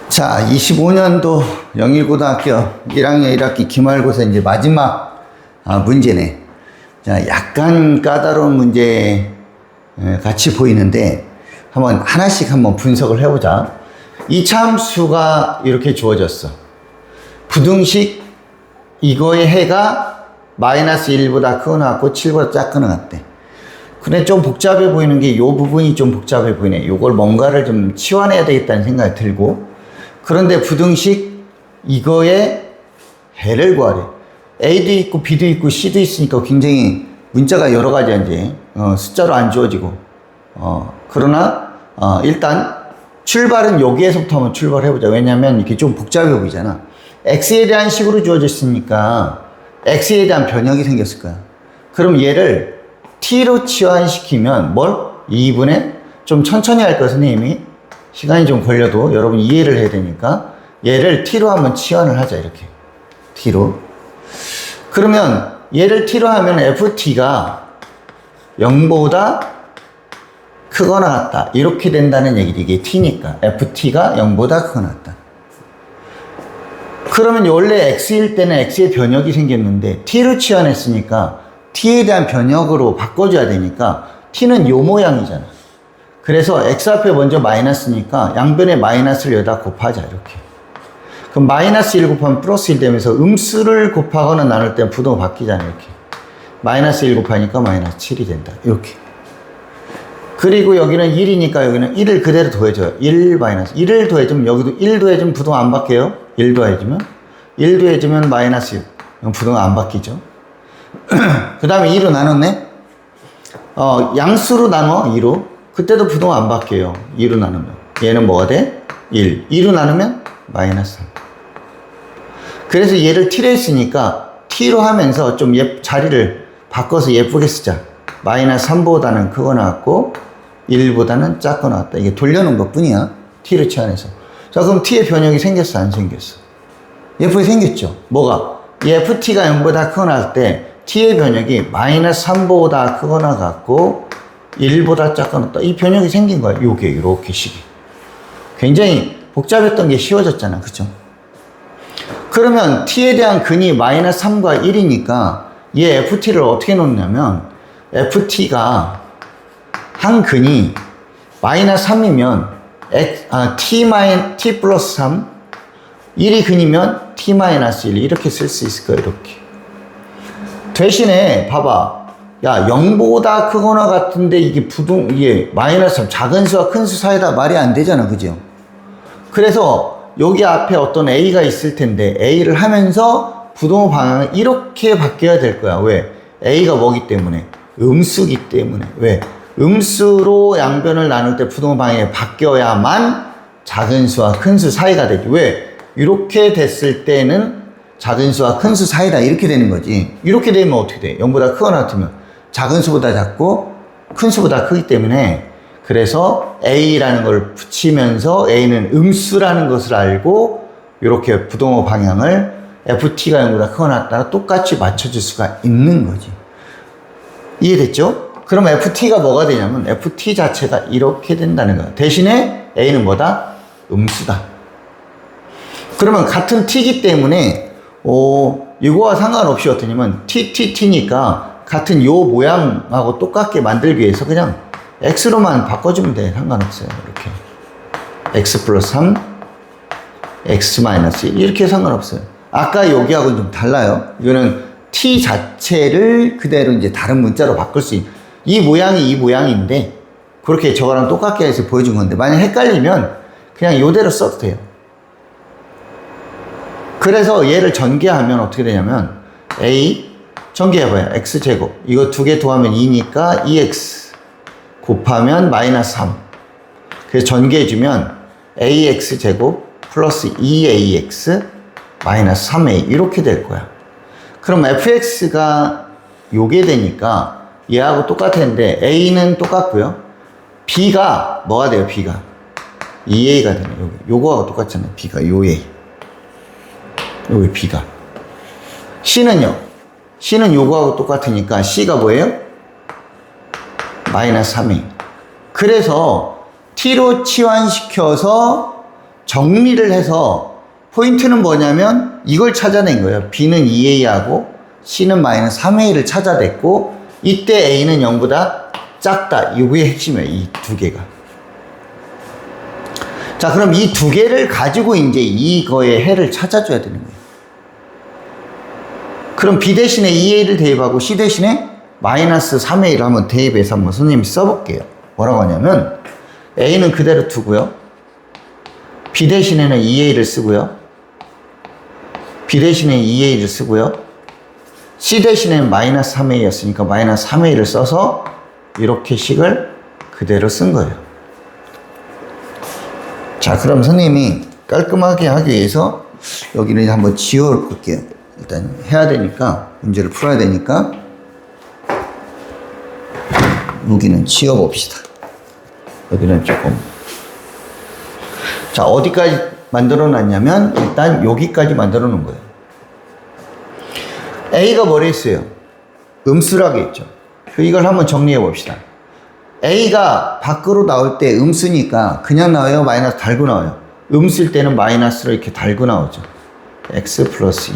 자, 25년도 영일고등학교 1학년 1학기 기말고사 이제 마지막 문제네. 자, 약간 까다로운 문제 같이 보이는데 한번 하나씩 한번 분석을 해보자. 이차함수가 이렇게 주어졌어. 부등식 이거의 해가 마이너스 1보다 크거나 같고 7보다 작거나 같대. 근데 좀 복잡해 보이는 게 이 부분이 좀 복잡해 보이네. 이걸 뭔가를 좀 치환해야 되겠다는 생각이 들고, 그런데 부등식 이거의 해를 구하래. A도 있고 B도 있고 C도 있으니까 굉장히 문자가 여러 가지야 이제. 숫자로 안 주어지고. 그러나 일단 출발은 여기에서부터 한번 출발해보자. 왜냐면 이게 좀 복잡해 보이잖아. X에 대한 식으로 주어졌으니까 X에 대한 변형이 생겼을 거야. 그럼 얘를 T로 치환시키면 뭘? 2분의 좀 천천히 할 거야 선생님이. 시간이 좀 걸려도 여러분 이해를 해야 되니까 얘를 T로 한번 치환을 하자. 이렇게 T로. 그러면 얘를 T로 하면 FT가 0보다 크거나 같다 이렇게 된다는 얘기지. 이게 T니까 FT가 0보다 크거나 같다. 그러면 원래 X일 때는 X의 변역이 생겼는데 T로 치환했으니까 T에 대한 변역으로 바꿔줘야 되니까 T는 요 모양이잖아. 그래서 X 앞에 먼저 마이너스니까 양변에 마이너스를 여기다 곱하자. 이렇게. 그럼 마이너스 1 곱하면 플러스 1 되면서 음수를 곱하거나 나눌 때는 부등호 바뀌잖아. 이렇게. 마이너스 1 곱하니까 마이너스 7이 된다. 이렇게. 그리고 여기는 1이니까 여기는 1을 그대로 더해줘요. 1 마이너스. 1을 더해주면 여기도 1 더해주면 부등호 안 바뀌어요. 1 더해주면. 1 더해주면 마이너스 6. 그럼 부등호 안 바뀌죠. 그 다음에 2로 나눴네. 양수로 나눠 2로. 그때도 부등호 안 바뀌어요. 2로 나누면. 얘는 뭐가 돼? 1. 2로 나누면 마이너스 3. 그래서 얘를 T로 했으니까 T로 하면서 좀 자리를 바꿔서 예쁘게 쓰자. 마이너스 3보다는 크거나 같고 1보다는 작거나 같다. 이게 돌려놓은 것 뿐이야. T로 치환해서. 자, 그럼 T의 변형이 생겼어? 안 생겼어? 예쁘게 생겼죠? 뭐가? 이 FT가 0보다 크거나 할 때 T의 변형이 마이너스 3보다 크거나 같고 1보다 작거나 같다. 이 변형이 생긴 거야. 요게 이렇게 식이. 굉장히 복잡했던 게 쉬워졌잖아. 그죠? 그러면 T에 대한 근이 마이너스 3과 1이니까 얘 FT를 어떻게 놓냐면 FT가 한 근이 마이너스 3이면 T 플러스 3 1이 근이면 T 마이너스 1 이렇게 쓸 수 있을 거예요. 이렇게. 대신에 봐봐. 야, 0보다 크거나 같은데 이게 마이너스 3 작은 수와 큰 수 사이다 말이 안 되잖아. 그죠? 그래서 여기 앞에 어떤 A가 있을 텐데 A를 하면서 부등호 방향은 이렇게 바뀌어야 될 거야. 왜? A가 뭐기 때문에? 음수기 때문에. 왜? 음수로 양변을 나눌 때 부등호 방향이 바뀌어야만 작은 수와 큰 수 사이가 되지. 왜? 이렇게 됐을 때는 작은 수와 큰 수 사이다 이렇게 되는 거지. 이렇게 되면 어떻게 돼? 0보다 크거나 같으면 작은 수보다 작고 큰 수보다 크기 때문에, 그래서 A라는 걸 붙이면서 A는 음수라는 것을 알고 이렇게 부등호 방향을 FT가 0보다 크거나 같다가 똑같이 맞춰줄 수가 있는 거지. 이해됐죠? 그럼 FT가 뭐가 되냐면 FT 자체가 이렇게 된다는 거야. 대신에 A는 뭐다? 음수다. 그러면 같은 T이기 때문에 이거와 상관없이 어떠냐면 TTT니까 같은 요 모양하고 똑같게 만들기 위해서 그냥 X로만 바꿔주면 돼. 상관없어요. 이렇게 X 플러스 3 X 마이너스 1 이렇게 상관없어요. 아까 여기하고는 좀 달라요. 이거는 T 자체를 그대로 이제 다른 문자로 바꿀 수 있는, 이 모양이 이 모양인데 그렇게 저거랑 똑같게 해서 보여준 건데, 만약 헷갈리면 그냥 이대로 써도 돼요. 그래서 얘를 전개하면 어떻게 되냐면 A 전개해봐요. X제곱 이거 두 개 더하면 2니까 2X 곱하면 마이너스 3. 그래서 전개해주면 AX제곱 플러스 2AX 마이너스 3A 이렇게 될 거야. 그럼 fx가 요게 되니까 얘하고 똑같았는데 a는 똑같고요. b가 뭐가 돼요? b가 2a가 되네. 요거하고 똑같잖아요. b가 요 a. 여기 b가. c는요. c는 요거하고 똑같으니까 c가 뭐예요? 마이너스 3a. 그래서 t로 치환시켜서 정리를 해서 포인트는 뭐냐면 이걸 찾아낸 거예요. B는 2A하고 C는 마이너스 3A를 찾아냈고 이때 A는 0보다 작다. 이게 핵심이에요. 이 두 개가. 자, 그럼 이 두 개를 가지고 이제 이거의 해를 찾아줘야 되는 거예요. 그럼 B 대신에 2A를 대입하고 C 대신에 마이너스 3A를 한번 대입해서 한번 선생님이 써볼게요. 뭐라고 하냐면 A는 그대로 두고요. B 대신에는 2A를 쓰고요. B 대신에 2A를 쓰고요. C 대신에는 마이너스 3A였으니까 마이너스 3A를 써서 이렇게 식을 그대로 쓴 거예요. 자, 그럼 선생님이 깔끔하게 하기 위해서 여기는 한번 지워볼게요. 일단 해야 되니까, 문제를 풀어야 되니까 여기는 지워봅시다. 여기는 조금. 자, 어디까지 만들어 놨냐면 일단 여기까지 만들어 놓은 거예요. A가 뭐라 했어요? 음수라고 했죠. 이걸 한번 정리해 봅시다. A가 밖으로 나올 때 음수니까 그냥 나와요? 마이너스 달고 나와요? 음수일 때는 마이너스로 이렇게 달고 나오죠. x 플러스 2.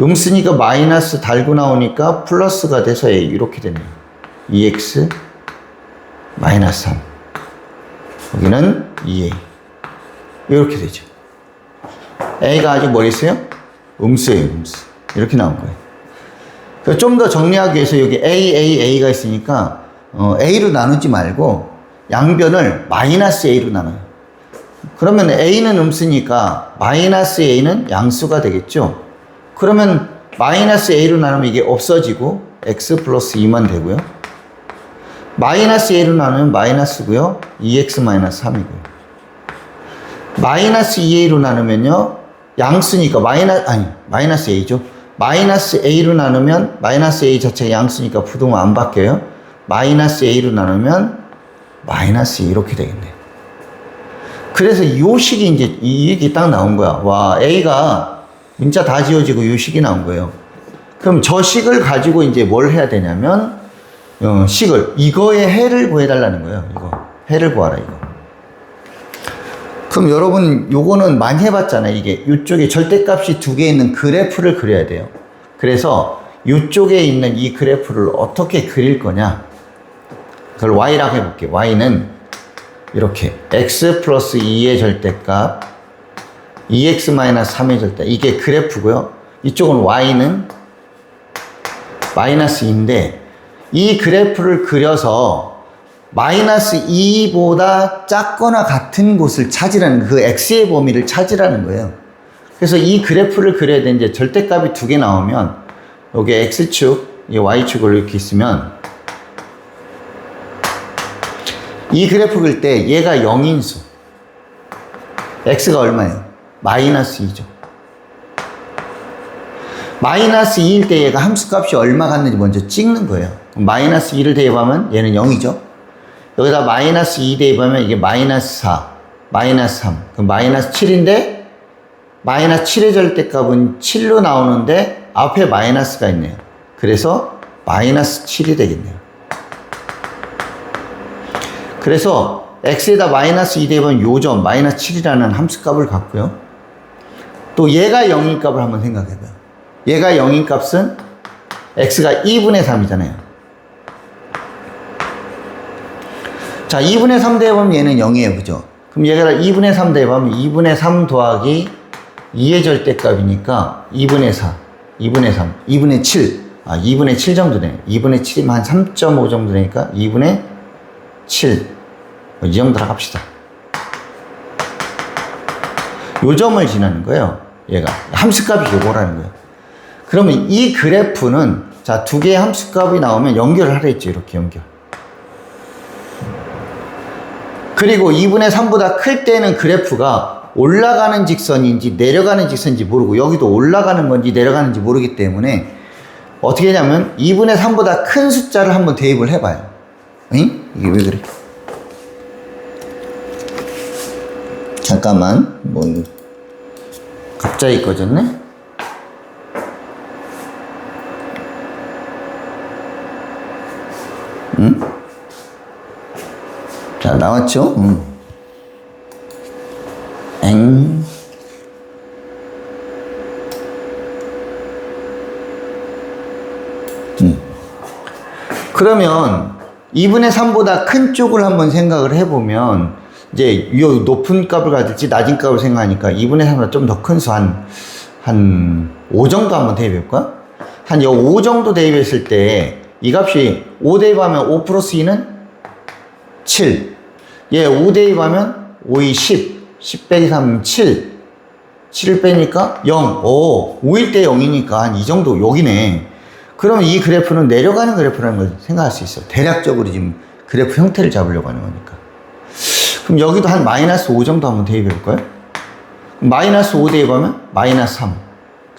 음수니까 마이너스 달고 나오니까 플러스가 돼서 A 이렇게 되네요. 2x 마이너스 3. 여기는 2A. 이렇게 되죠. A가 아직 뭐 있어요? 음수예요, 음수. 이렇게 나온 거예요. 좀 더 정리하기 위해서 여기 A가 있으니까 A로 나누지 말고 양변을 마이너스 A로 나눠요. 그러면 A는 음수니까 마이너스 A는 양수가 되겠죠. 그러면 마이너스 A로 나누면 이게 없어지고 x 플러스 2만 되고요. 마이너스 A로 나누면 마이너스고요. 2x 마이너스 3이고요. 마이너스 2A로 나누면요. 양수니까 마이너스 A죠. 마이너스 A로 나누면 마이너스 A 자체가 양수니까 부동은 안 바뀌어요. 마이너스 A로 나누면 마이너스 이렇게 되겠네요. 그래서 이 식이 이제 이게 딱 나온 거야. 와, A가 문자 다 지워지고 이 식이 나온 거예요. 그럼 저 식을 가지고 이제 뭘 해야 되냐면 이거의 해를 구해달라는 거예요. 이거 해를 구하라 이거. 그럼 여러분 요거는 많이 해봤잖아요. 이게 이쪽에 절대값이 두 개 있는 그래프를 그려야 돼요. 그래서 이쪽에 있는 이 그래프를 어떻게 그릴 거냐. 그걸 y라고 해볼게요. y는 이렇게 x 플러스 2의 절대값 2x 마이너스 3의 절대 이게 그래프고요. 이쪽은 y는 마이너스 2인데 이 그래프를 그려서 마이너스 2보다 작거나 같은 곳을 찾으라는 그 x의 범위를 찾으라는 거예요. 그래서 이 그래프를 그려야 되는데 절대값이 두 개 나오면 여기 x축, 이 y축을 이렇게 있으면 이 그래프 그릴 때 얘가 0인수 x가 얼마예요? 마이너스 2죠. 마이너스 2일 때 얘가 함수값이 얼마 같는지 먼저 찍는 거예요. 마이너스 2를 대입하면 얘는 0이죠. 여기다 마이너스 2 대입하면 이게 마이너스 4, 마이너스 3. 그럼 마이너스 7인데 마이너스 7의 절대값은 7로 나오는데 앞에 마이너스가 있네요. 그래서 마이너스 7이 되겠네요. 그래서 x에다 마이너스 2 대입하면 요점 마이너스 7이라는 함수값을 갖고요. 또 얘가 0인 값을 한번 생각해봐요. 얘가 0인 값은 x가 2분의 3이잖아요. 자, 2분의 3 대입하면 얘는 0이에요. 그죠? 그럼 얘가 2분의 3 대입하면 2분의 3 더하기 2의 절대값이니까 2분의 4, 2분의 3, 2분의 7. 2분의 7 정도 되네요. 2분의 7이면 한 3.5 정도 되니까 2분의 7. 이 정도로 합시다. 요 점을 지나는 거예요. 얘가. 함수값이 요거라는 거예요. 그러면 이 그래프는 자, 두 개의 함수값이 나오면 연결을 하라 했죠. 이렇게 연결. 그리고 2분의 3보다 클 때는 그래프가 올라가는 직선인지 내려가는 직선인지 모르고 여기도 올라가는 건지 내려가는지 모르기 때문에 어떻게 하냐면 2분의 3보다 큰 숫자를 한번 대입을 해봐요. 응? 이게 왜 그래? 잠깐만, 갑자기 꺼졌네? 응? 자, 나왔죠? 응. 땡. 그러면 2분의 3보다 큰 쪽을 한번 생각을 해보면, 이제 이 높은 값을 가질지 낮은 값을 생각하니까 2분의 3보다 좀 더 큰 수 한 5 정도 한번 대입해볼까? 한 5 정도 대입했을 때 이 값이 5 대입하면 5 플러스 2는 7. 얘 5 대입하면 5이 10. 10 빼기 3은 7. 7을 빼니까 0. 5일 때 0이니까 한 이 정도 여기네. 그러면 이 그래프는 내려가는 그래프라는 걸 생각할 수 있어요. 대략적으로 지금 그래프 형태를 잡으려고 하는 거니까. 그럼 여기도 한 마이너스 5 정도 한번 대입해 볼까요? 마이너스 5 대입하면 마이너스 3.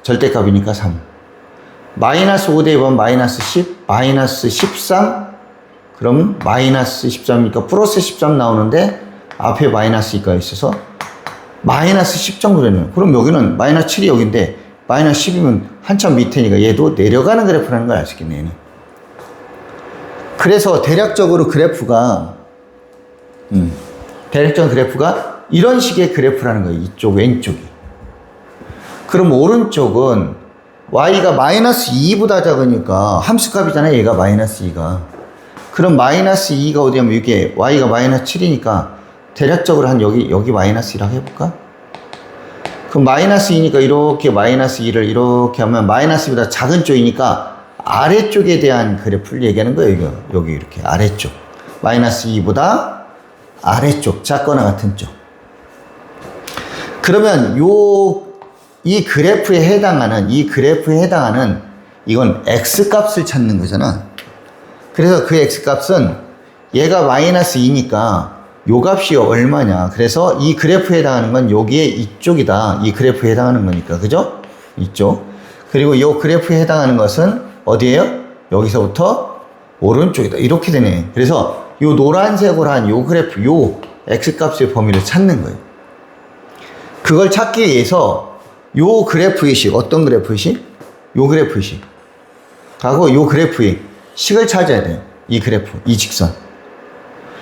절대값이니까 3. 마이너스 5 대입하면 마이너스 10, 마이너스 13. 그럼 마이너스 13이니까 플러스 13 나오는데 앞에 마이너스 2가 있어서 마이너스 10 정도 되네요. 그럼 여기는 마이너스 7이 여기인데 마이너스 10이면 한참 밑에니까 얘도 내려가는 그래프라는 걸 알 수 있겠네, 얘는. 그래서 대략적으로 그래프가 이런 식의 그래프라는 거예요. 이쪽 왼쪽이. 그럼 오른쪽은 y가 마이너스 2보다 작으니까 함수값이잖아요. 얘가 마이너스 2가. 그럼 마이너스 2가 어디냐면 이게 y가 마이너스 7이니까 대략적으로 한 여기 마이너스 1라고 해볼까? 그럼 마이너스 2니까 이렇게 마이너스 2를 이렇게 하면 마이너스 2보다 작은 쪽이니까 아래쪽에 대한 그래프를 얘기하는 거예요. 여기 이렇게 아래쪽. 마이너스 2보다 아래쪽, 작거나 같은 쪽. 그러면 이 그래프에 해당하는 이건 x값을 찾는 거잖아. 그래서 그 x값은 얘가 마이너스 2니까 요 값이 얼마냐. 그래서 이 그래프에 해당하는 건 여기에 이쪽이다. 이 그래프에 해당하는 거니까. 그죠? 이쪽. 그리고 요 그래프에 해당하는 것은 어디예요? 여기서부터 오른쪽이다. 이렇게 되네. 그래서 요 노란색으로 한 요 그래프, 요 x값의 범위를 찾는 거예요. 그걸 찾기 위해서 요 그래프의 식, 어떤 그래프의 식? 요 그래프의 식. 하고 요 그래프의 식을 찾아야 돼요. 이 그래프, 이 직선.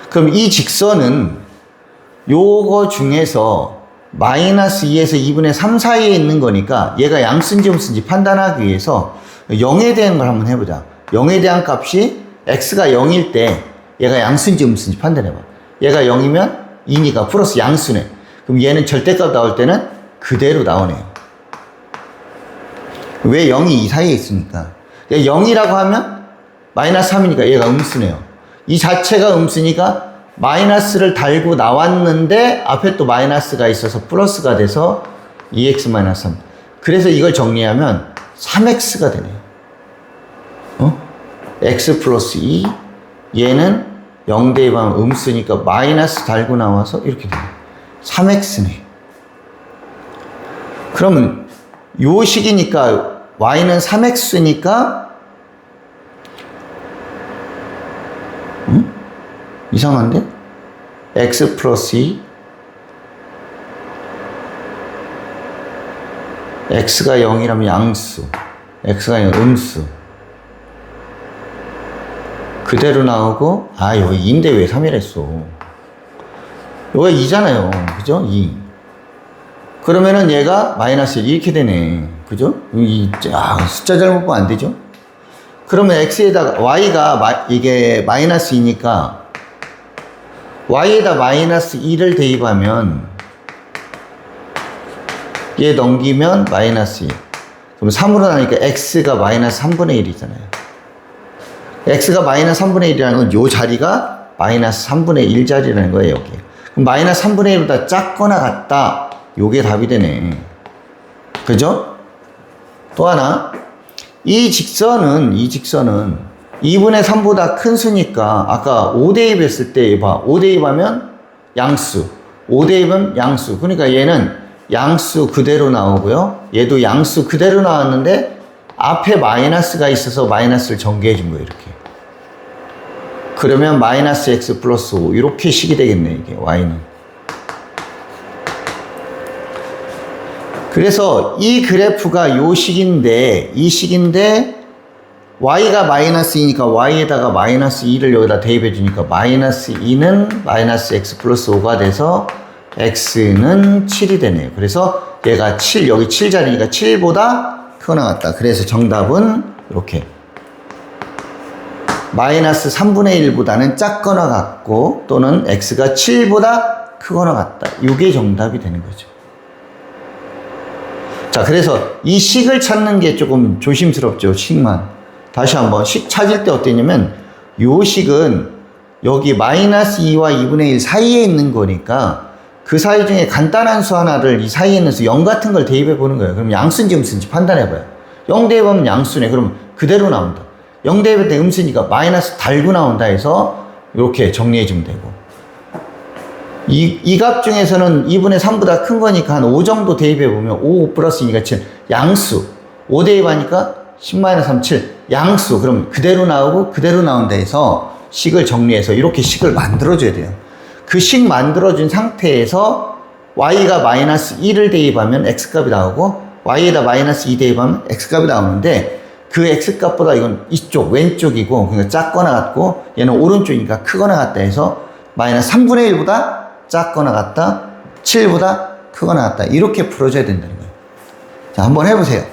그럼 이 직선은 요거 중에서 마이너스 2에서 2분의 3 사이에 있는 거니까 얘가 양수인지 음수인지 판단하기 위해서 0에 대한 걸 한번 해보자. 0에 대한 값이 x가 0일 때 얘가 양수인지 음수인지 판단해봐. 얘가 0이면 2니까 플러스 양수네. 그럼 얘는 절대값 나올 때는 그대로 나오네요. 왜 0이 이 사이에 있으니까. 0이라고 하면 마이너스 3이니까 얘가 음수네요. 이 자체가 음수니까 마이너스를 달고 나왔는데 앞에 또 마이너스가 있어서 플러스가 돼서 2x-3. 그래서 이걸 정리하면 3x가 되네요. x 플러스 2. 얘는 0 대입하면 음수니까 마이너스 달고 나와서 이렇게 돼요. 3x네. 그러면 요 식이니까 y는 3x니까 이상한데? x 플러스 2 x가 0이라면 양수, x가 0 음수 그대로 나오고, 여기 2인데 왜 3이랬어? 여기가 2잖아요. 그죠? 2. 그러면은 얘가 마이너스 1 이렇게 되네. 그죠? 숫자 잘못 보면 안 되죠? 그러면 x에다가 y가 이게 마이너스 2니까 y에다 마이너스 2를 대입하면 얘 넘기면 마이너스 2. 그럼 3으로 나니까 x가 마이너스 3분의 1이잖아요. x가 마이너스 3분의 1이라는 건 요 자리가 마이너스 3분의 1 자리라는 거예요, 여기. 그럼 마이너스 3분의 1보다 작거나 같다. 요게 답이 되네. 그죠? 또 하나. 이 직선은 2분의 3보다 큰 수니까 아까 5 대입했을 때 봐. 5 대입하면 양수. 5 대입은 양수. 그러니까 얘는 양수 그대로 나오고요. 얘도 양수 그대로 나왔는데 앞에 마이너스가 있어서 마이너스를 전개해 준 거예요, 이렇게. 그러면 마이너스 x 플러스 5 이렇게 식이 되겠네, 이게 y는. 그래서 이 그래프가 이 식인데 y가 마이너스 2니까 y에다가 마이너스 2를 여기다 대입해 주니까 마이너스 2는 마이너스 x 플러스 5가 돼서 x는 7이 되네요. 그래서 얘가 7, 여기 7자리니까 7보다 크거나 같다. 그래서 정답은 이렇게 마이너스 3분의 1보다는 작거나 같고 또는 x가 7보다 크거나 같다. 이게 정답이 되는 거죠. 자, 그래서 이 식을 찾는 게 조금 조심스럽죠. 식만. 다시 한번 식 찾을 때 어땠냐면 요 식은 여기 마이너스 2와 2분의 1 사이에 있는 거니까 그 사이 중에 간단한 수 하나를 이 사이에 있는 수 0 같은 걸 대입해 보는 거예요. 그럼 양수인지 음수인지 판단해 봐요. 0 대입하면 양수네. 그럼 그대로 나온다. 0 대입할 때 음수니까 마이너스 달고 나온다 해서 이렇게 정리해 주면 되고 이 값 중에서는 2분의 3보다 큰 거니까 한 5 정도 대입해 보면 5 플러스 2가 7 양수 5 대입하니까 10-3 7 양수 그럼 그대로 나오고 그대로 나온다 해서 식을 정리해서 이렇게 식을 만들어줘야 돼요. 그 식 만들어준 상태에서 y가 마이너스 1을 대입하면 x값이 나오고 y에다 마이너스 2 대입하면 x값이 나오는데 그 x값보다 이건 이쪽 왼쪽이고 그러니까 작거나 같고 얘는 오른쪽이니까 크거나 같다 해서 마이너스 3분의 1보다 작거나 같다 7보다 크거나 같다 이렇게 풀어줘야 된다는 거예요. 자, 한번 해보세요.